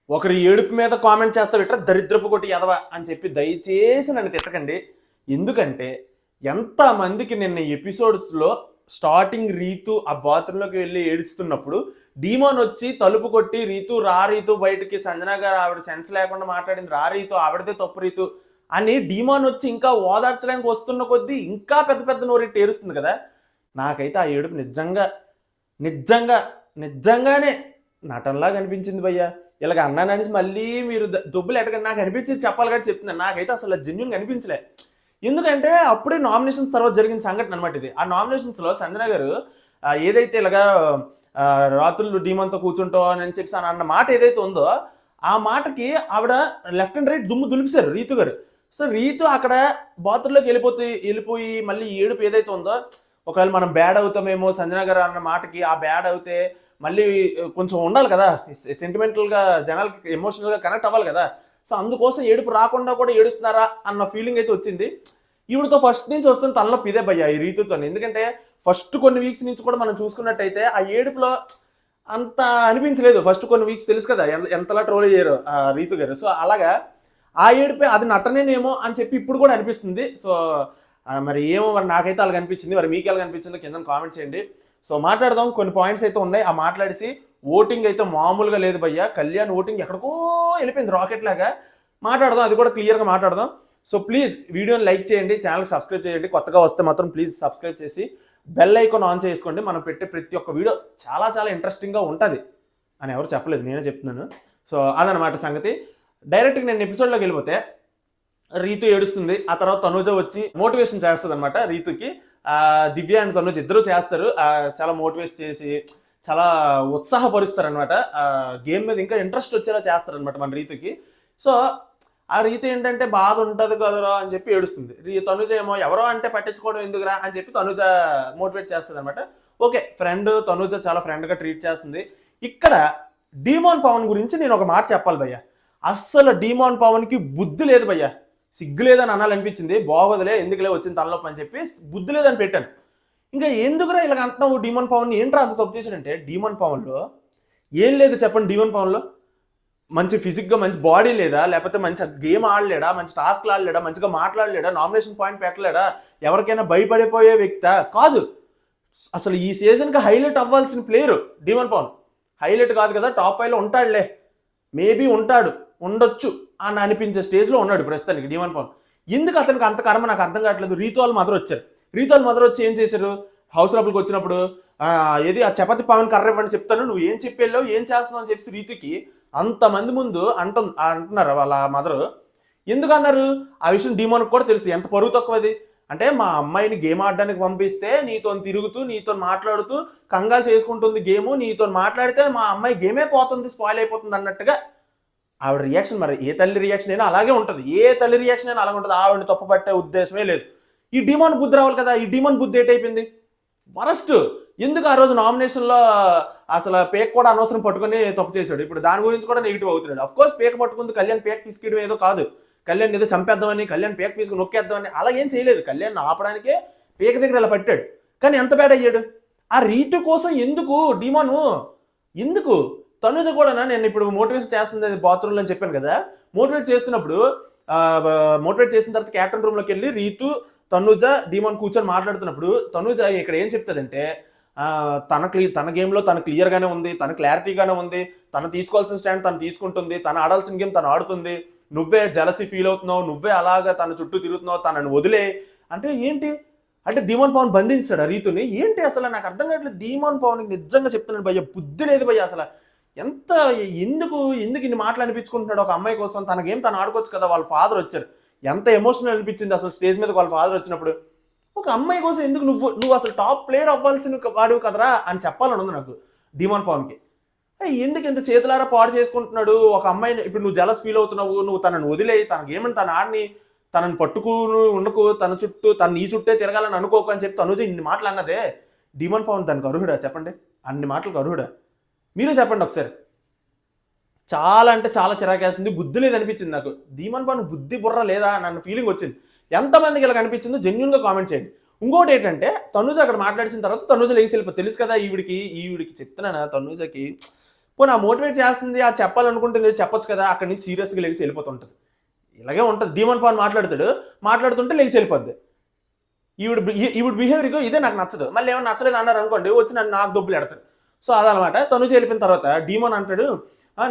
ఒకరి ఏడుపు మీద కామెంట్ చేస్తావు ఇట్లా దరిద్రపు కొట్టి ఎదవా అని చెప్పి దయచేసి నన్ను తిట్టకండి. ఎందుకంటే ఎంతమందికి నిన్న ఎపిసోడ్స్లో స్టార్టింగ్ రీతు ఆ బాత్రూంలోకి వెళ్ళి ఏడుస్తున్నప్పుడు డీమోన్ వచ్చి తలుపు కొట్టి రీతు రా రీతు బయటికి, సంజన గారు ఆవిడ సెన్స్ లేకుండా మాట్లాడింది, రా రీతు ఆవిడదే తప్పు రీతు అని డీమోన్ వచ్చి ఇంకా ఓదార్చడానికి వస్తున్న కొద్దీ ఇంకా పెద్ద పెద్ద నోరెట్టి ఏడుస్తుంది కదా. నాకైతే ఆ ఏడుపు నిజంగా నిజంగా నిజంగానే నటనలాగా అనిపించింది భయ్యా. ఇలాగ అన్నాననేసి మళ్ళీ మీరు దొబ్బులు ఎట్టకండి, నాకు అనిపించింది చెప్పాలి కాబట్టి చెప్తున్నాను. నాకైతే అసలు జెన్యున్గా అనిపించలే. ఎందుకంటే అప్పుడే నామినేషన్స్ తర్వాత జరిగిన సంఘటన అనమాట ఇది. ఆ నామినేషన్స్లో సంజన గారు ఏదైతే ఇలాగా రాత్రులు డీమన్తో కూర్చుంటావు అని చెప్పి అన్న మాట ఏదైతే ఉందో ఆ మాటకి ఆవిడ లెఫ్ట్ అండ్ రైట్ దుమ్ము దులిపిశారు రీతు గారు. సో రీతు అక్కడ బాత్రూంలోకి వెళ్ళిపోయి మళ్ళీ ఏడుపు ఏదైతే ఉందో, ఒకవేళ మనం బ్యాడ్ అవుతామేమో సంజన గారు అన్న మాటకి, ఆ బ్యాడ్ అవుతే మళ్ళీ కొంచెం ఉండాలి కదా, సెంటిమెంటల్గా జనాలకి ఎమోషనల్గా కనెక్ట్ అవ్వాలి కదా. సో అందుకోసం ఏడుపు రాకుండా కూడా ఏడుస్తున్నారా అన్న ఫీలింగ్ అయితే వచ్చింది. ఈవిడతో ఫస్ట్ నుంచి వస్తుంది తనలో ఇదే భయ్యా ఈ రీతుతో. ఎందుకంటే ఫస్ట్ కొన్ని వీక్స్ నుంచి కూడా మనం చూసుకున్నట్టయితే ఆ ఏడుపులో అంత అనిపించలేదు. ఫస్ట్ కొన్ని వీక్స్ తెలుసు కదా ఎంతలా ట్రోల్ అయ్యారు ఆ రీతు గారు. సో అలాగా ఆ ఏడుపే అది నటనేనేమో అని చెప్పి ఇప్పుడు కూడా అనిపిస్తుంది. సో మరి ఏమో మరి నాకైతే అలాగ అనిపించింది. మరి మీకు ఎలా అనిపించిందో కింద కామెంట్ చేయండి. సో మాట్లాడదాం, కొన్ని పాయింట్స్ అయితే ఉన్నాయి. ఆ మాట్లాడేసి ఓటింగ్ అయితే మామూలుగా లేదు భయ్యా. కళ్యాణ్ ఓటింగ్ ఎక్కడికో వెళ్ళిపోయింది రాకెట్ లాగా. మాట్లాడదాం, అది కూడా క్లియర్గా మాట్లాడదాం. సో ప్లీజ్ వీడియోని లైక్ చేయండి, ఛానల్కి సబ్స్క్రైబ్ చేయండి. కొత్తగా వస్తే మాత్రం ప్లీజ్ సబ్స్క్రైబ్ చేసి బెల్ ఐకాన్ ఆన్ చేసుకోండి. మనం పెట్టే ప్రతి ఒక్క వీడియో చాలా చాలా ఇంట్రెస్టింగ్గా ఉంటుంది అని ఎవరు చెప్పలేదు, నేనే చెప్తున్నాను. సో అదనమాట సంగతి. డైరెక్ట్గా నేను ఎపిసోడ్లోకి వెళ్ళిపోతే రీతు ఏడుస్తుంది. ఆ తర్వాత తనూజ వచ్చి మోటివేషన్ చేస్తుంది అనమాట రీతుకి. దివ్య అండ్ తనూజ ఇద్దరు చేస్తారు. చాలా మోటివేట్ చేసి చాలా ఉత్సాహపరుస్తారు అనమాట. గేమ్ మీద ఇంకా ఇంట్రెస్ట్ వచ్చేలా చేస్తారు అనమాట మన రీతుకి. సో ఆ రీతు ఏంటంటే బాధ ఉంటుంది కదరా అని చెప్పి ఏడుస్తుంది. తనుజ ఏమో ఎవరో అంటే పట్టించుకోవడం ఎందుకురా అని చెప్పి తనుజ మోటివేట్ చేస్తుంది అనమాట. ఓకే, ఫ్రెండ్ తనుజ చాలా ఫ్రెండ్గా ట్రీట్ చేస్తుంది. ఇక్కడ డీమోన్ పవన్ గురించి నేను ఒక మాట చెప్పాలి భయ్య. అస్సలు డీమోన్ పవన్కి బుద్ధి లేదు భయ్య, సిగ్గు లేదని అనాలనిపించింది. బాగోదులే ఎందుకులే వచ్చింది తలనొప్పి అని చెప్పి బుద్ధి లేదని పెట్టాను. ఇంకా ఎందుకురా ఇలాగ అంటున్నావు డీమోన్ పవన్ ఏంట్రా అంత తప్పు చేశాడంటే, డీమోన్ పవన్లో ఏం లేదు చెప్పండి. డీమోన్ పవన్లో మంచి ఫిజిక్గా మంచి బాడీ లేదా, లేకపోతే మంచి గేమ్ ఆడలేడా, మంచి టాస్క్లు ఆడలేడా, మంచిగా మాట్లాడలేడా, నామినేషన్ పాయింట్ పెట్టలేడా, ఎవరికైనా భయపడిపోయే వ్యక్తి కాదు. అసలు ఈ సీజన్కి హైలైట్ అవ్వాల్సిన ప్లేయరు డీమోన్ పవన్. హైలైట్ కాదు కదా, టాప్ 5లో ఉంటాడులే, మేబీ ఉంటాడు, ఉండొచ్చు అని అనిపించే స్టేజ్లో ఉన్నాడు ప్రస్తుతానికి డీమోన్ పవన్. ఎందుకు అతనికి అంత కర్మ నాకు అర్థం కావట్లేదు. రీతు వాళ్ళ మదర్ వచ్చారు. రీతు వాళ్ళ మదర్ వచ్చి ఏం చేశారు, హౌస్ లోపలికి వచ్చినప్పుడు ఏది ఆ చపాతి పవన్ కర్ర ఇవ్వని చెప్తాను, నువ్వు ఏం చెప్పేళ్ళావు ఏం చేస్తున్నావు అని చెప్పి రీతుకి అంతమంది ముందు అంటున్నారు వాళ్ళ మదరు. ఎందుకు అన్నారు ఆ విషయం డీమోన్కి కూడా తెలుసు. ఎంత పరువు తక్కువది అంటే, మా అమ్మాయిని గేమ్ ఆడడానికి పంపిస్తే నీతో తిరుగుతూ నీతో మాట్లాడుతూ కంగాలు చేసుకుంటుంది గేము, నీతో మాట్లాడితే మా అమ్మాయి గేమే పోతుంది, స్పాయిల్ అయిపోతుంది అన్నట్టుగా ఆవిడ రియాక్షన్. మరి ఏ తల్లి రియాక్షన్ అయినా అలాగే ఉంటుంది, ఏ తల్లి రియాక్షన్ అయినా అలాగే ఉంటుంది. ఆవిడని తప్పు పట్టే ఉద్దేశమే లేదు. ఈ డీమోన్ బుద్ధి రావాలి కదా. ఈ డీమోన్ బుద్ధి ఏటైపోయింది వరస్ట్. ఎందుకు ఆ రోజు నామినేషన్లో అసలు పేక్ కూడా అనవసరం పట్టుకొని తప్పు చేశాడు. ఇప్పుడు దాని గురించి కూడా నెగిటివ్ అవుతున్నాడు. అఫ్కోర్స్ పేక పట్టుకుంది, కళ్యాణ్ పేక తీసుకెయడం ఏదో కాదు, కళ్యాణ్ ఏదో చంపేద్దామని, కళ్యాణ్ పేక తీసుకుని నొక్కేద్దామని అలా ఏం చేయలేదు. కళ్యాణ్ ఆపడానికే పేక దగ్గర ఇలా పట్టాడు. కానీ ఎంత బ్యాడ్ అయ్యాడు. ఆ రీతు కోసం ఎందుకు డీమోను, ఎందుకు తనుజ కూడా నేను ఇప్పుడు మోటివేషన్ చేస్తుంది బాత్రూంలో అని చెప్పాను కదా. మోటివేట్ చేస్తున్నప్పుడు మోటివేట్ చేసిన తర్వాత క్యాప్టెన్ రూమ్లోకి వెళ్ళి రీతు తనుజ డీమోన్ కూర్చొని మాట్లాడుతున్నప్పుడు తనుజ ఇక్కడ ఏం చెప్తుందంటే, తన గేమ్లో తను క్లియర్గానే ఉంది, తన క్లారిటీగానే ఉంది, తను తీసుకోవాల్సిన స్టాండ్ తను తీసుకుంటుంది, తను ఆడాల్సిన గేమ్ తను ఆడుతుంది, నువ్వే జలసీ ఫీల్ అవుతున్నావు, నువ్వే అలాగా తన చుట్టూ తిరుగుతున్నావు, తనని వదిలే అంటే ఏంటి అంటే డీమోన్ పవన్ బంధించాడు ఆ రీతుని. ఏంటి అసలు నాకు అర్థం కావట్లేదు. డీమోన్ పవన్కి నిజంగా చెప్తున్నాడు భయ్య, బుద్ధి లేదు భయ్య అసలు. ఎంత ఎందుకు ఇన్ని మాటలు అనిపించుకుంటున్నాడు ఒక అమ్మాయి కోసం. తన గేమ్ తను ఆడుకోవచ్చు కదా. వాళ్ళ ఫాదర్ వచ్చారు, ఎంత ఎమోషనల్ అనిపించింది అసలు స్టేజ్ మీద వాళ్ళ ఫాదర్ వచ్చినప్పుడు. ఒక అమ్మాయి కోసం ఎందుకు నువ్వు అసలు టాప్ ప్లేయర్ అవ్వాల్సిన వాడివి కదరా అని చెప్పాలని ఉంది నాకు డీమోన్ పవన్కి. ఎందుకు ఎంత చేతులారా పాడు చేసుకుంటున్నాడు ఒక అమ్మాయిని. ఇప్పుడు నువ్వు జలస్ ఫీల్ అవుతున్నావు, నువ్వు తనని వదిలే, తన గేమ్ని తన ఆడిని, తనని పట్టుకు ఉండకు, తన చుట్టూ నీ చుట్టే తిరగాలని అనుకోకు అని చెప్పి తనుజ ఇన్ని మాటలు అన్నదే. డీమోన్ పవన్ దానికి అర్హుడా చెప్పండి? అన్ని మాటలకు అర్హుడా? మీరే చెప్పండి ఒకసారి. చాలా అంటే చాలా చిరాకేస్తుంది, బుద్ధి లేదు అనిపించింది నాకు. డీమోన్ పవన్ బుద్ధి బుర్ర లేదా నన్ను ఫీలింగ్ వచ్చింది. ఎంతమందికి ఇలా కనిపించిందో జెన్యున్గా కామెంట్ చేయండి. ఇంకోటి ఏంటంటే, తనుజ అక్కడ మాట్లాడిన తర్వాత తనుజ లేచి వెళ్ళిపోతుంది. తెలుసు కదా ఈవిడికి చెప్తున్నాను, తనుజకి పోనీ ఆ మోటివేట్ చేస్తుంది, ఆ చెప్పాలనుకుంటుంది చెప్పొచ్చు కదా, అక్కడి నుంచి సీరియస్గా లెగిసి వెళ్ళిపోతుంటుంది. ఇలాగే ఉంటుంది. డీమన్ పాన్ మాట్లాడుతుంటే లెగిసి వెళ్ళిపోద్ది. ఈవిడ బిహేవియర్ ఇదే నాకు నచ్చదు. మళ్ళీ ఏమైనా నచ్చలేదు అన్నారు అనుకోండి, వచ్చి నాకు దొబ్బులు ఎడతారు. సో అదనమాట. తనుజ వెళ్ళిపోయిన తర్వాత డీమన్ అంటాడు,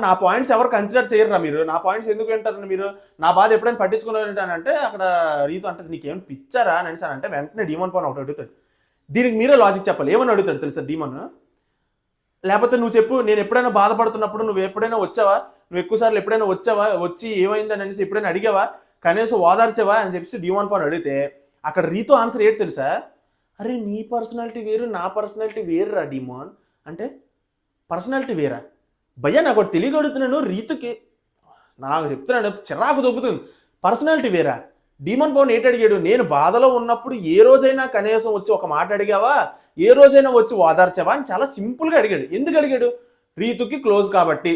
నా పాయింట్స్ ఎవరు కన్సిడర్ చేయరురా మీరు, నా పాయింట్స్ ఎందుకు వింటారు మీరు, నా బాధ ఎప్పుడైనా పట్టించుకున్నారంటే అక్కడ రీతు అంటది నీకేం పిచ్చారా అని అంటే వెంటనే డీమన్ పాన్ ఒకటి అడుగుతాడు. దీనికి మీరే లాజిక్ చెప్పాలి. ఏమని అడుగుతాడు తెలుసా డీమన్? లేకపోతే నువ్వు చెప్పు, నేను ఎప్పుడైనా బాధపడుతున్నప్పుడు నువ్వు ఎప్పుడైనా వచ్చావా, నువ్వు ఎక్కువసార్లు ఎప్పుడైనా వచ్చావా, వచ్చి ఏమైందని అనేసి ఎప్పుడైనా అడిగావా, కనీసం ఓదార్చావా అని చెప్పేసి డీమన్ పాన్ అడిగితే అక్కడ రీతు ఆన్సర్ ఏంటి తెలుసా? అరే నీ పర్సనాలిటీ వేరు, నా పర్సనాలిటీ వేరురా డీమన్ అంటే. పర్సనాలిటీ వేరా భయ్యా, నాకు ఒకటి తెలియగడుగుతున్నాను. రీతుకి నాకు చెప్తున్నాను, చిరాకు దొబ్బుతుంది. పర్సనాలిటీ వేరా? డీమన్ పవన్ ఏంటి అడిగాడు? నేను బాధలో ఉన్నప్పుడు ఏ రోజైనా కనీసం వచ్చి ఒక మాట అడిగావా, ఏ రోజైనా వచ్చి ఓదార్చావా అని చాలా సింపుల్గా అడిగాడు. ఎందుకు అడిగాడు? రీతుకి క్లోజ్ కాబట్టి.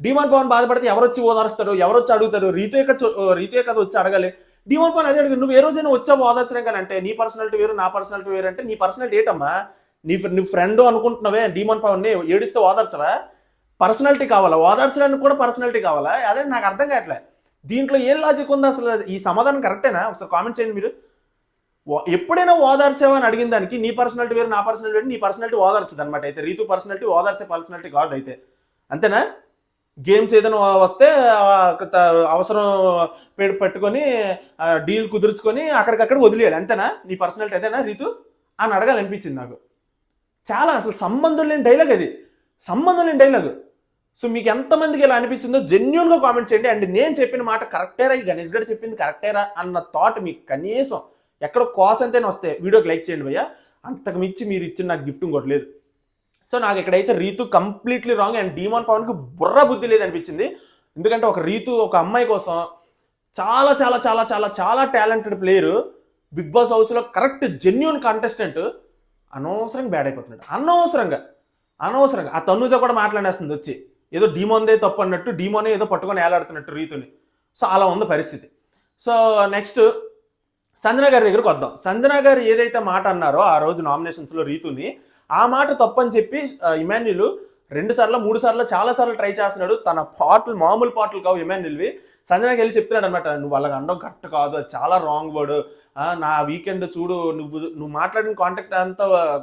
డీమన్ పవన్ బాధపడితే ఎవరు వచ్చి ఓదార్స్తారు, ఎవరు వచ్చి అడుగుతారు? రీతుయే కదా వచ్చి అడగాలి. డీమన్ పవన్ అదే అడిగాడు, నువ్వు ఏ రోజైనా వచ్చావు ఓదార్చడం కానీ అంటే నీ పర్సనాలిటీ వేరు, నా పర్సనాలిటీ వేరు అంటే నీ పర్సనాలిటీ ఏంటమ్మా? నువ్వు ఫ్రెండ్ అనుకుంటున్నావే డీమన్ పవన్ని, ఏడిస్తే ఓదార్చవా? పర్సనాలిటీ కావాలా? ఓదార్చడానికి కూడా పర్సనాలిటీ కావాలా? అదే నాకు అర్థం కావట్లే. దీంట్లో ఏం లాజిక్ ఉంది అసలు? ఈ సమాధానం కరెక్టేనా? ఒకసారి కామెంట్ చేయండి మీరు. ఎప్పుడైనా ఓదార్చావా అని అడిగిన దానికి నీ పర్సనాలిటీ వేరు, నా పర్సనాలిటీ వేరు, నీ పర్సనాలిటీ ఓదార్చదు అనమాట. అయితే రీతు పర్సనాలిటీ ఓదార్చే పర్సనాలిటీ కాదు అయితే, అంతేనా? గేమ్స్ ఏదైనా వస్తే అవసరం పెట్టుకొని డీల్ కుదుర్చుకొని అక్కడికక్కడ వదిలేయాలి, అంతేనా? నీ పర్సనాలిటీ అదేనా రీతు అని అడగాలనిపించింది నాకు. చాలా అసలు సంబంధం లేని డైలాగ్ అది, సంబంధం లేని డైలాగ్. సో మీకు ఎంతమందికి ఇలా అనిపించిందో జెన్యున్గా కామెంట్ చేయండి. అండ్ నేను చెప్పిన మాట కరెక్టేరా, ఈ గణేష్ గడ్ చెప్పింది కరెక్టేరా అన్న థాట్ మీకు కనీసం ఎక్కడో కాస్ అంతేనే వస్తే వీడియోకి లైక్ చేయండి భయ్యా. అంతకు మించి మీరు ఇచ్చిన నాకు గిఫ్ట్ ఇంకోటి లేదు. సో నాకు ఇక్కడైతే Ritu completely wrong and demon పవన్కి బుర్ర బుద్ధి లేదు అనిపించింది. ఎందుకంటే ఒక రీతు ఒక అమ్మాయి కోసం చాలా చాలా చాలా చాలా చాలా టాలెంటెడ్ ప్లేయరు, బిగ్ బాస్ హౌస్లో కరెక్ట్ జెన్యున్ కంటెస్టెంట్ అనవసరంగా బ్యాడ్ అయిపోతున్నాడు. అనవసరంగా ఆ తనుజ కూడా మాట్లాడేస్తుంది వచ్చి, ఏదో డీమోన్దే తప్పు అన్నట్టు, డీమోనే ఏదో పట్టుకొని ఏలాడుతున్నట్టు రీతుని. సో అలా ఉంది పరిస్థితి. సో నెక్స్ట్ సంజన గారి దగ్గరకు వద్దాం. సంజన గారు ఏదైతే మాట అన్నారో ఆ రోజు నామినేషన్స్లో రీతుని, ఆ మాట తప్పని చెప్పి ఇమాన్యుల్ 2 సార్లు 3 సార్లు చాలా సార్లు ట్రై చేస్తున్నాడు. తన మామూలు పాటలు కావు ఇమాన్యుల్వి. సంజనకి వెళ్ళి చెప్తున్నాడు అనమాట, నువ్వు వాళ్ళకి అనడం కరెక్ట్ కాదు, అది చాలా రాంగ్ వర్డ్, నా వీకెండ్ చూడు, నువ్వు మాట్లాడిన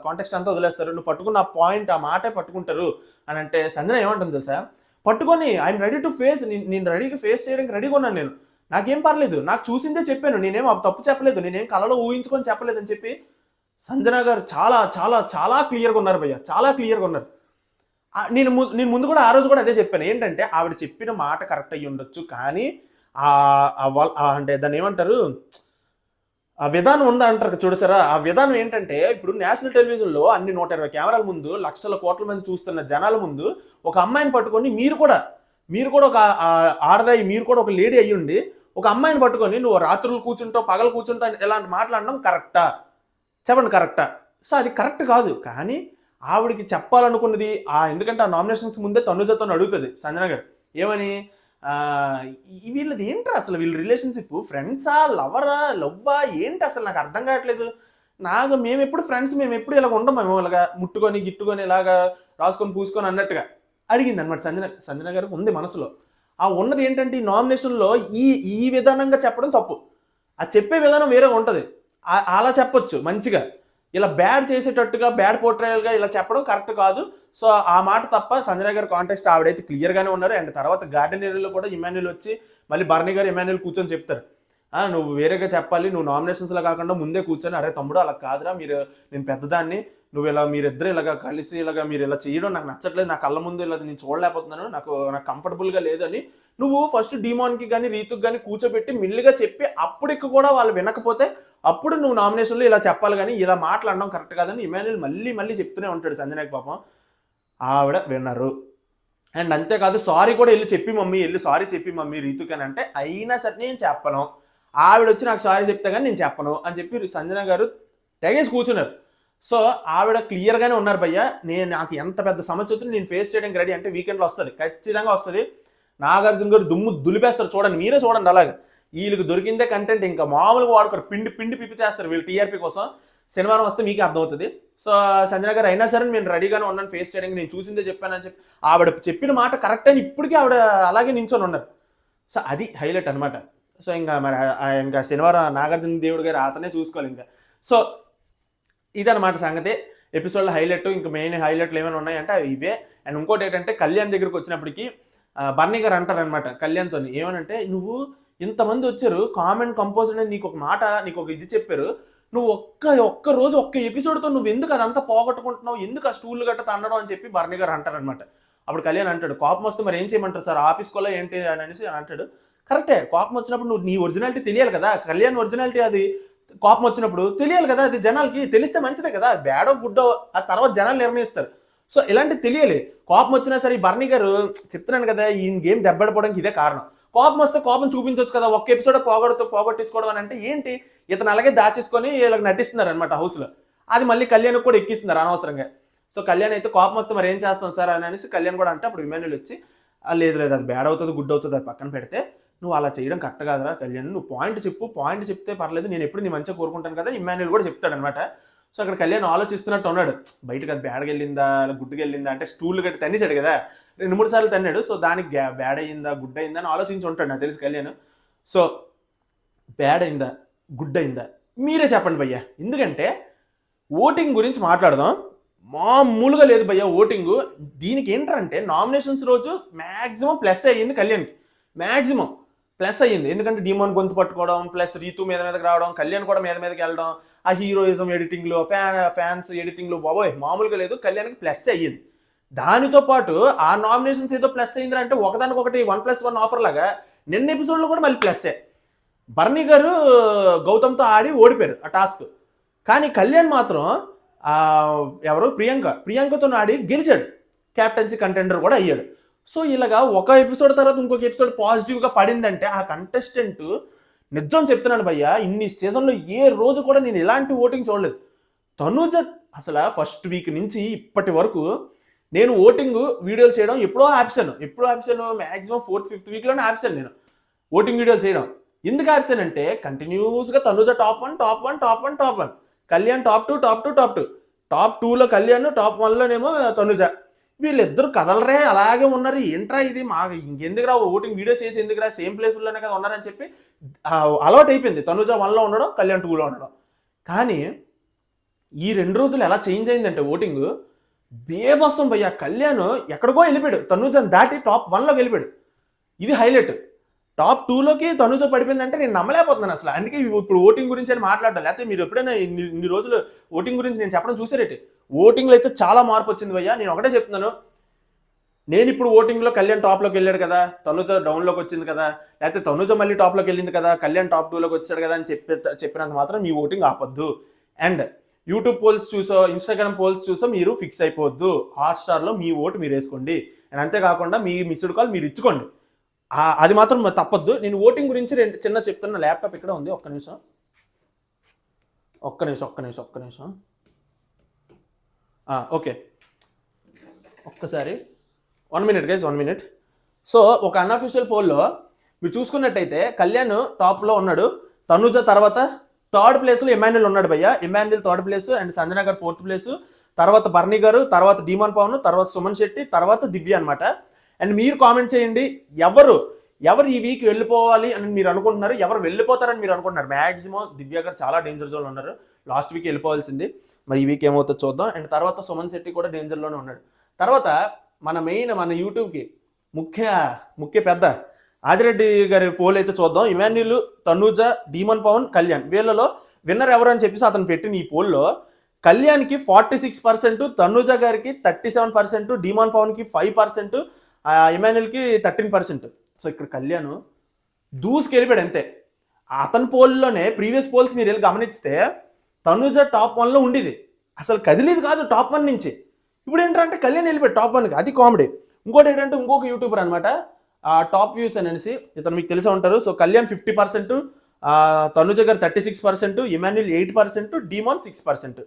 కాంటెక్స్ట్ అంతా వదిలేస్తారు, నువ్వు పట్టుకున్న ఆ పాయింట్ ఆ మాటే పట్టుకుంటారు అని అంటే సంజన ఏమంటుంది తెలుసా? పట్టుకొని ఐఎమ్ రెడీ టు ఫేస్, నేను రెడీగా ఫేస్ చేయడానికి రెడీగా ఉన్నాను, నేను నాకేం పర్లేదు, నాకు చూసిందే చెప్పాను, నేనేం తప్పు చెప్పలేదు, నేనేం కళలో ఊహించుకొని చెప్పలేదు అని చెప్పి సంజన గారు చాలా చాలా చాలా క్లియర్గా ఉన్నారు భయ్య, చాలా క్లియర్గా ఉన్నారు. నేను ముందు కూడా ఆ రోజు కూడా అదే చెప్పాను, ఏంటంటే ఆవిడ చెప్పిన మాట కరెక్ట్ అయ్యి ఉండొచ్చు, కానీ అంటే దాన్ని ఏమంటారు, ఆ విధానం ఉందా అంటారు చూడసారా, ఆ విధానం ఏంటంటే ఇప్పుడు నేషనల్ టెలివిజన్లో అన్ని 120 కెమెరాల ముందు లక్షల కోట్ల మంది చూస్తున్న జనాల ముందు ఒక అమ్మాయిని పట్టుకొని మీరు కూడా ఒక ఆడదాయి, మీరు కూడా ఒక లేడీ అయ్యుండి ఒక అమ్మాయిని పట్టుకొని నువ్వు రాత్రులు కూర్చుంటావు పగలు కూర్చుంటావు ఇలాంటి మాట్లాడడం కరెక్టా? చెప్పండి, కరెక్టా? సో అది కరెక్ట్ కాదు. కానీ ఆవిడికి చెప్పాలనుకున్నది ఎందుకంటే ఆ నామినేషన్స్ ముందే తనుజతో అడుగుతుంది సంజన గారు, ఏమని వీళ్ళది ఏంట్రా అసలు, వీళ్ళ రిలేషన్షిప్ ఫ్రెండ్సా, లవ్వా ఏంటి అసలు నాకు అర్థం కావట్లేదు, మేము ఎప్పుడు ఫ్రెండ్స్, మేము ఎప్పుడు ఇలాగ ఉండము, మేము ఇలాగా ముట్టుకొని గిట్టుకొని ఇలాగా రాసుకొని పూసుకొని అన్నట్టుగా అడిగింది అనమాట సంజన గారికి ఉంది మనసులో. ఆ ఉన్నది ఏంటంటే ఈ నామినేషన్లో ఈ విధానంగా చెప్పడం తప్పు, ఆ చెప్పే విధానం వేరే ఉంటుంది, అలా చెప్పొచ్చు మంచిగా, ఇలా బ్యాడ్ చేసేటట్టుగా బ్యాడ్ పోర్ట్రేయల్గా ఇలా చెప్పడం కరెక్ట్ కాదు. సో ఆ మాట తప్ప సంజన గారి కాంటెక్స్ట్ ఆవిడైతే క్లియర్గానే ఉన్నారు. అండ్ తర్వాత గార్డెన్ ఏరియాలో కూడా ఇమాన్యుల్ వచ్చి మళ్ళీ బర్నీ గారు ఇమాన్యుల్ కూర్చొని చెప్తారు, నువ్వు వేరేగా చెప్పాలి, నువ్వు నామినేషన్స్లో కాకుండా ముందే కూర్చొని, అరే తమ్ముడు అలా కాదురా, నేను పెద్దదాన్ని, నువ్వు మీరిద్దరు ఇలాగ కలిసి మీరు ఇలా చేయడం నాకు నచ్చట్లేదు, నా కళ్ళ ముందు ఇలా నేను చూడలేకపోతున్నాను, నాకు కంఫర్టబుల్గా లేదని నువ్వు ఫస్ట్ డీమాన్కి కానీ రీతుకి కానీ కూర్చోబెట్టి మిల్లిగా చెప్పి అప్పటికి కూడా వాళ్ళు వినకపోతే అప్పుడు నువ్వు నామినేషన్లో ఇలా చెప్పాలి, కానీ ఇలా మాట్లాడడం కరెక్ట్ కాదని ఇమాన్యుల్ మళ్ళీ చెప్తూనే ఉంటాడు సంజనకి. పాపం ఆవిడ విన్నారు. అండ్ అంతేకాదు సారీ కూడా వెళ్ళి సారీ చెప్పి మమ్మీ రీతుకి అని అంటే, అయినా సరే నేను చెప్పను, ఆవిడ వచ్చి నాకు సారీ చెప్తే కానీ నేను చెప్పను అని చెప్పి సంజన గారు తెగేసి కూర్చున్నారు. సో ఆవిడ క్లియర్గానే ఉన్నారు భయ్య, నాకు ఎంత పెద్ద సమస్య వచ్చింది నేను ఫేస్ చేయడానికి రెడీ, అంటే వీకెండ్లో వస్తుంది, ఖచ్చితంగా వస్తుంది. నాగార్జున గారు దుమ్ము దులిపేస్తారు, చూడండి, మీరే చూడండి. అలాగే వీళ్ళకి దొరికిందే కంటెంట్ ఇంకా మామూలుగా వాడుకోరు, పిండి పిప్పి చేస్తారు వీళ్ళు టీఆర్పీ కోసం. శనివారం వస్తే మీకు అర్థమవుతుంది. సో సంజన గారు అయినా సరే నేను రెడీగానే ఉన్నాను ఫేస్ చేయడానికి, నేను చూసిందే చెప్పానని చెప్పి ఆవిడ చెప్పిన మాట కరెక్ట్ అని ఇప్పటికీ ఆవిడ అలాగే నించొని ఉన్నారు. సో అది హైలైట్ అనమాట. సో ఇంకా మరి ఇంకా శనివారం నాగార్జున దేవుడు గారు అతనే చూసుకోవాలి ఇంకా. సో ఇదనమాట సంగతి. ఎపిసోడ్లో హైలైట్, ఇంకా మెయిన్ హైలైట్లు ఏమైనా ఉన్నాయంటే ఇవే. అండ్ ఇంకోటి ఏంటంటే కళ్యాణ్ దగ్గరికి వచ్చినప్పటికీ బర్నీ గారు అంటారనమాట కళ్యాణ్తో ఏమనంటే, నువ్వు ఇంతమంది వచ్చారు కామెంట్ కంపోజర్ అని నీకు ఒక మాట, నీకు ఒక ఇది చెప్పారు, నువ్వు ఒక్క రోజు ఒక్క ఎపిసోడ్తో నువ్వు ఎందుకు అదంతా పోగొట్టుకుంటున్నావు, ఎందుకు ఆ స్టూల్ గట్ట తండడం అని చెప్పి బర్నీ గారు అంటారనమాట. అప్పుడు కళ్యాణ్ అంటాడు, కోపం వస్తే మరి ఏం చేయమంటారు సార్, ఆఫీస్కోలో ఏంటి అని అనేసి అంటాడు. కరెక్టే, కోపం వచ్చినప్పుడు నువ్వు నీ ఒరిజినాలిటీ తెలియాలి కదా, కళ్యాణ్ ఒరిజినాలిటీ అది కోపం వచ్చినప్పుడు తెలియాలి కదా, అది జనాలకి తెలిస్తే మంచిదే కదా, బ్యాడో గుడ్డో ఆ తర్వాత జనాలు నిర్ణయిస్తారు. సో ఇలాంటివి తెలియాలి. కోపం వచ్చినా సరే ఈ బర్నీ గారు చెప్తున్నాను కదా, ఈ గేమ్ దెబ్బడిపోవడానికి ఇదే కారణం. కోపం వస్తే కోపం చూపించవచ్చు కదా, ఒక్క ఎపిసోడ్ పోగొట్టేసుకోవడం అని అంటే ఏంటి, ఇతను అలాగే దాచేసుకొని వీళ్ళకి నటిస్తున్నారు అనమాట హౌస్లో. అది మళ్ళీ కళ్యాణ్ కూడా ఎక్కిస్తున్నారు అనవసరంగా. సో కళ్యాణ్ అయితే కోపం వస్తే మరి ఏం చేస్తాం సార్ అని అనేసి కళ్యాణ్ కూడా అంటే, అప్పుడు ఇమాన్యుల్ వచ్చి లేదు అది బ్యాడ్ అవుతుంది గుడ్ అవుతుంది అది పక్కన పెడితే, నువ్వు అలా చేయడం కరెక్ట్ కాదురా కళ్యాణ్, నువ్వు పాయింట్ చెప్పు, పాయింట్ చెప్తే పర్లేదు, నేను ఎప్పుడు నీ మంచిగా కోరుకుంటాను కదా ఇమాన్యుల్ కూడా చెప్తాడనమాట. సో అక్కడ కళ్యాణ్ ఆలోచిస్తున్నట్టు ఉన్నాడు, బయటకు అది బ్యాడ్కి వెళ్ళిందా గుడ్డుకి వెళ్ళిందా అంటే స్టూల్ గట్టి తన్నిసాడు కదా 2-3 సార్లు తన్నాడు. సో దానికి బ్యాడ్ అయ్యిందా గుడ్ అయిందా అని ఆలోచించి ఉంటాడు నాకు తెలిసి కళ్యాణ్. సో బ్యాడ్ అయిందా గుడ్ అయిందా మీరే చెప్పండి భయ్యా, ఎందుకంటే ఓటింగ్ గురించి మాట్లాడదాం. మామూలుగా లేదు భయ్యా ఓటింగు. దీనికి ఏంటంటే నామినేషన్స్ రోజు మ్యాక్సిమం ప్లస్ అయ్యింది కళ్యాణ్కి, మ్యాక్సిమం ప్లస్ అయ్యింది. ఎందుకంటే డిమోన్ గొంతు పట్టుకోవడం, ప్లస్ రీతు మీదకి రావడం, కళ్యాణ్ కూడా మీదకి వెళ్ళడం, ఆ హీరోయిజం ఎడిటింగ్లో ఫ్యాన్స్ ఎడిటింగ్లో బాబోయ్ మామూలుగా లేదు, కళ్యాణ్కి ప్లస్ అయ్యింది. దానితో పాటు ఆ నామినేషన్స్ ఏదో ప్లస్ అయ్యింది అంటే ఒకదానికొకటి 1+1 ఆఫర్ లాగా నిన్న ఎపిసోడ్లో కూడా మళ్ళీ ప్లస్సే. బర్నీ గారు గౌతమ్తో ఆడి ఓడిపోయారు ఆ టాస్క్, కానీ కళ్యాణ్ మాత్రం ఎవరు ప్రియాంకతో ఆడి గెలిచాడు, క్యాప్టెన్సీ కంటెండర్ కూడా అయ్యాడు. సో ఇలాగా ఒక ఎపిసోడ్ తర్వాత ఇంకొక ఎపిసోడ్ పాజిటివ్గా పడిందంటే ఆ కంటెస్టెంట్ నిజం చెప్తున్నాను భయ్యా, ఇన్ని సీజన్లో ఏ రోజు కూడా నేను ఎలాంటి ఓటింగ్ చూడలేదు. తనుజ అసలు ఫస్ట్ వీక్ నుంచి ఇప్పటి వరకు నేను ఓటింగ్ వీడియోలు చేయడం ఎప్పుడో ఆప్సాను మ్యాక్సిమం 4th 5th వీక్లోనే ఆప్సాను నేను ఓటింగ్ వీడియోలు చేయడం. ఎందుకు ఆప్సాను అంటే కంటిన్యూస్గా Tanuja top 1, Kalyan top 2, top 2లో కళ్యాణ్, టాప్ 1లోనేమో తనుజ. వీళ్ళిద్దరు కదలరే అలాగే ఉన్నారు, ఏంట్రా ఇది ఇంకెందుకురా ఓటింగ్ వీడియో చేసి ఎందుకురా సేమ్ ప్లేస్లోనే కదా ఉన్నారని చెప్పి అలవాటు అయిపోయింది తనుజ 1లో ఉండడం, కళ్యాణ్ 2లో ఉండడం. కానీ ఈ 2 రోజులు ఎలా చేంజ్ అయిందంటే ఓటింగ్ బేబసం భయ్యా, కళ్యాణ్ ఎక్కడికో వెళ్ళిపోయాడు, తనుజను దాటి టాప్ 1లోకి వెళ్ళిపోయాడు. ఇది హైలైట్. టాప్ 2లోకి తనుజ పడిపోయిందంటే నేను నమ్మలేకపోతున్నాను అసలు. అందుకే ఇప్పుడు ఓటింగ్ గురించి అని మాట్లాడాలి. లేకపోతే మీరు ఎప్పుడైనా ఇన్ని రోజులు ఓటింగ్ గురించి నేను చెప్పడం చూసారేంటి? ఓటింగ్లో అయితే చాలా మార్పు వచ్చింది భయ్యా. నేను ఒకటే చెప్తున్నాను, నేను ఇప్పుడు ఓటింగ్లో కళ్యాణ్ టాప్లోకి వెళ్ళాడు కదా, తనుజ డౌన్లోకి వచ్చింది కదా, లేకపోతే తనుజ మళ్ళీ టాప్లోకి వెళ్ళింది కదా, కళ్యాణ్ టాప్ 2లోకి వచ్చాడు కదా అని చెప్పినంత మాత్రం మీ ఓటింగ్ ఆపొద్దు. అండ్ యూట్యూబ్ పోల్స్ చూసో ఇన్స్టాగ్రామ్ పోల్స్ చూసో మీరు ఫిక్స్ అయిపోవద్దు. హాట్స్టార్లో మీ ఓటు మీరు వేసుకోండి, అండ్ అంతేకాకుండా మీ మిస్డ్ కాల్ మీరు ఇచ్చుకోండి, అది మాత్రం తప్పొద్దు. నేను ఓటింగ్ గురించి చిన్న చెప్తున్న, ల్యాప్టాప్ ఇక్కడ ఉంది, ఒక్క నిమిషం. ఓకే, ఒక్కసారి 1 minute గైస్, 1 minute. సో ఒక అన్అఫీషియల్ పోల్లో మీరు చూసుకున్నట్టయితే కళ్యాణ్ టాప్లో ఉన్నాడు, తనుజ తర్వాత 3rd ప్లేస్లో ఇమాన్యుల్ ఉన్నాడు భయ్య. Emmanuel 3rd place, and Sanjana గారు 4th ప్లేస్, తర్వాత బర్నీ గారు, తర్వాత డిమాన్ పవన్, తర్వాత సుమన్ శెట్టి, తర్వాత దివ్య అనమాట. అండ్ మీరు కామెంట్ చేయండి, ఎవరు ఈ వీక్ వెళ్ళిపోవాలి అని మీరు అనుకుంటున్నారు, ఎవరు వెళ్ళిపోతారని మీరు అనుకుంటున్నారు. మ్యాక్సిమం దివ్య గారు చాలా డేంజర్ జోన్లో ఉన్నారు, లాస్ట్ వీక్ వెళ్ళిపోవాల్సింది, మరి ఈ వీక్ ఏమవుతుందో చూద్దాం. అండ్ తర్వాత సుమన్ శెట్టి కూడా డేంజర్లోనే ఉన్నాడు. తర్వాత మన యూట్యూబ్కి ముఖ్య పెద్ద ఆదిరెడ్డి గారి పోల్ అయితే చూద్దాం. ఇమాన్యుల్, తనుజ, డీమన్ పవన్, కళ్యాణ్, వీళ్ళలో విన్నర్ ఎవరు అని చెప్పేసి అతను పెట్టిన ఈ పోల్లో కళ్యాణ్కి 46%, తనుజ గారికి 37%, డీమన్ పవన్కి 5%, ఇమాన్యుల్కి 13%. సో ఇక్కడ కళ్యాణ్ దూసుకెళ్ళిపోయాడు అంతే. అతని పోల్లోనే ప్రీవియస్ పోల్స్ మీరు వెళ్ళి గమనిస్తే తనుజ టాప్ 1లో ఉండేది, అసలు కదిలేదు కాదు టాప్ 1 నుంచి. ఇప్పుడు ఏంటంటే కళ్యాణ్ వెళ్ళిపోయాడు టాప్ 1కి, అది కామెడీ. ఇంకోటి ఏంటంటే ఇంకొక యూట్యూబర్ అనమాట టాప్ వ్యూస్ అనేసి, ఇతను మీకు తెలిసే ఉంటారు. సో కళ్యాణ్ 50%, తనుజ గారు 36%, ఇమాన్యుల్ 8%, డీమాన్ 6%.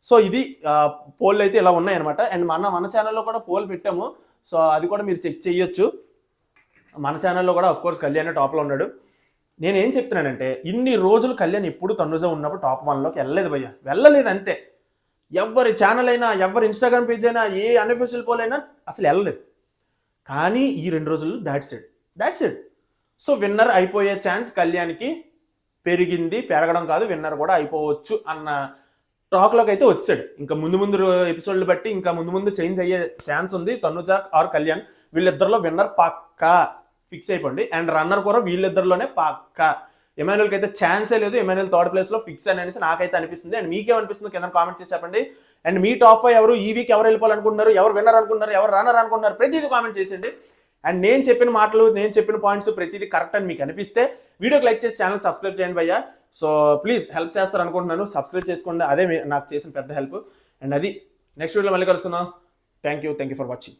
సో ఇది పోల్ అయితే ఇలా ఉన్నాయి అనమాట. అండ్ మన ఛానల్లో కూడా పోల్ పెట్టాము, సో అది కూడా మీరు చెక్ చేయొచ్చు. మన ఛానల్లో కూడా ఆఫ్ కోర్స్ కళ్యాణ్ టాప్లో ఉన్నాడు. నేనేం చెప్తున్నానంటే ఇన్ని రోజులు కళ్యాణ్ ఎప్పుడు తనుజ ఉన్నప్పుడు టాప్ 1లోకి వెళ్ళలేదు భయ్య, వెళ్ళలేదు అంతే. ఎవరి ఛానల్ అయినా, ఎవరి ఇన్స్టాగ్రామ్ పేజ్ అయినా, ఏ అన్అఫీషియల్ పోల్ అయినా అసలు వెళ్ళలేదు. కానీ ఈ 2 రోజులు దాట్స్ ఇట్. సో విన్నర్ అయిపోయే ఛాన్స్ కళ్యాణ్కి పెరిగింది, పెరగడం కాదు, విన్నర్ కూడా అయిపోవచ్చు అన్న టాక్లోకి అయితే వచ్చాడు. ఇంకా ముందు ఎపిసోడ్లు బట్టి ఇంకా ముందు చేంజ్ అయ్యే ఛాన్స్ ఉంది. తనుజ ఆర్ కళ్యాణ్ వీళ్ళిద్దరిలో విన్నర్ పక్కా ఫిక్స్ అయిపోండి. అండ్ రన్నర్ కూడా వీళ్ళిద్దరిలోనే పక్కా. ఎమాన్యుల్కి అయితే ఛాన్సే లేదు, ఎమాన్యుల్ థర్డ్ ప్లేస్లో ఫిక్స్ అని అనేసి నాకైతే అనిపిస్తుంది. అండ్ మీకేమనిపిస్తుంది కింద కామెంట్ చేసి చెప్పండి. అండ్ మీ టాప్ 5 ఎవరు, ఈ వీక్ ఎవరు వెళ్ళిపోవాలనుకుంటున్నారు, ఎవరు విన్నర్ అనుకుంటున్నారు, ఎవరు రన్నర్ అనుకుంటున్నారు, ప్రతిదీ కామెంట్ చేసేయండి. అండ్ నేను చెప్పిన మాటలు, నేను చెప్పిన పాయింట్స్ ప్రతిదీ కరెక్ట్ అని మీకు అనిపిస్తే వీడియోకి లైక్ చేసి ఛానల్ సబ్స్క్రైబ్ చేయండి భయ్యా. సో ప్లీజ్ హెల్ప్ చేస్తారు అనుకుంటున్నాను, సబ్స్క్రైబ్ చేసుకోండి, అదే నాకు చేసిన పెద్ద హెల్ప్. అండ్ అది నెక్స్ట్ వీడియోలో మళ్ళీ కలుసుకుందాం. Thank you for watching.